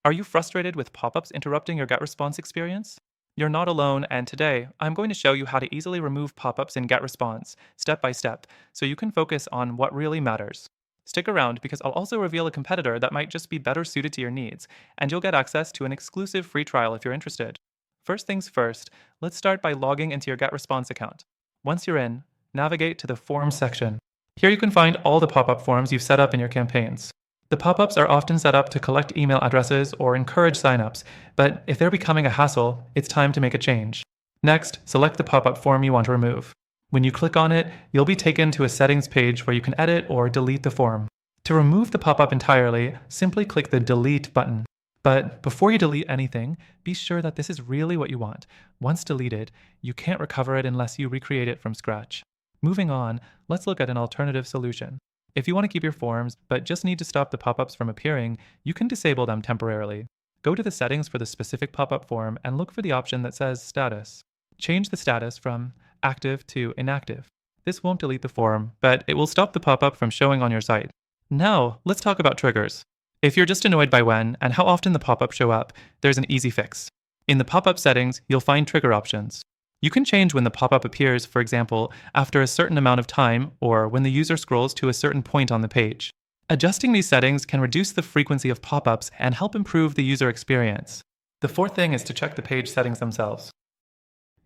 Are you frustrated with pop-ups interrupting your GetResponse experience? You're not alone, and today, I'm going to show you how to easily remove pop-ups in GetResponse, step by step, so you can focus on what really matters. Stick around because I'll also reveal a competitor that might just be better suited to your needs, and you'll get access to an exclusive free trial if you're interested. First things first, let's start by logging into your GetResponse account. Once you're in, navigate to the Forms section. Here you can find all the pop-up forms you've set up in your campaigns. The pop-ups are often set up to collect email addresses or encourage signups, but if they're becoming a hassle, it's time to make a change. Next, select the pop-up form you want to remove. When you click on it, you'll be taken to a settings page where you can edit or delete the form. To remove the pop-up entirely, simply click the Delete button. But before you delete anything, be sure that this is really what you want. Once deleted, you can't recover it unless you recreate it from scratch. Moving on, let's look at an alternative solution. If you want to keep your forms, but just need to stop the pop-ups from appearing, you can disable them temporarily. Go to the settings for the specific pop-up form and look for the option that says Status. Change the status from active to inactive. This won't delete the form, but it will stop the pop-up from showing on your site. Now, let's talk about triggers. If you're just annoyed by when and how often the pop-ups show up, there's an easy fix. In the pop-up settings, you'll find trigger options. You can change when the pop-up appears, for example, after a certain amount of time or when the user scrolls to a certain point on the page. Adjusting these settings can reduce the frequency of pop-ups and help improve the user experience. The fourth thing is to check the page settings themselves.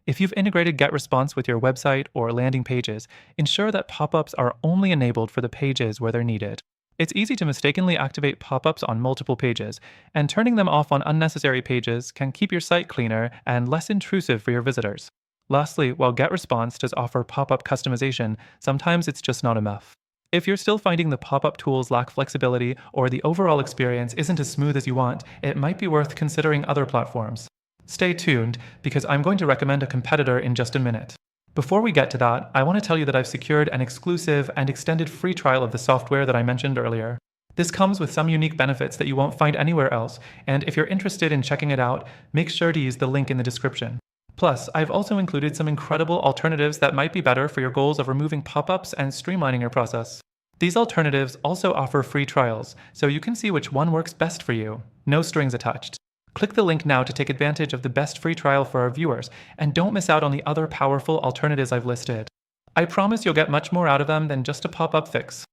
If you've integrated GetResponse with your website or landing pages, ensure that pop-ups are only enabled for the pages where they're needed. It's easy to mistakenly activate pop-ups on multiple pages, and turning them off on unnecessary pages can keep your site cleaner and less intrusive for your visitors. Lastly, while GetResponse does offer pop-up customization, sometimes it's just not enough. If you're still finding the pop-up tools lack flexibility or the overall experience isn't as smooth as you want, it might be worth considering other platforms. Stay tuned, because I'm going to recommend a competitor in just a minute. Before we get to that, I want to tell you that I've secured an exclusive and extended free trial of the software that I mentioned earlier. This comes with some unique benefits that you won't find anywhere else, and if you're interested in checking it out, make sure to use the link in the description. Plus, I've also included some incredible alternatives that might be better for your goals of removing pop-ups and streamlining your process. These alternatives also offer free trials, so you can see which one works best for you. No strings attached. Click the link now to take advantage of the best free trial for our viewers, and don't miss out on the other powerful alternatives I've listed. I promise you'll get much more out of them than just a pop-up fix.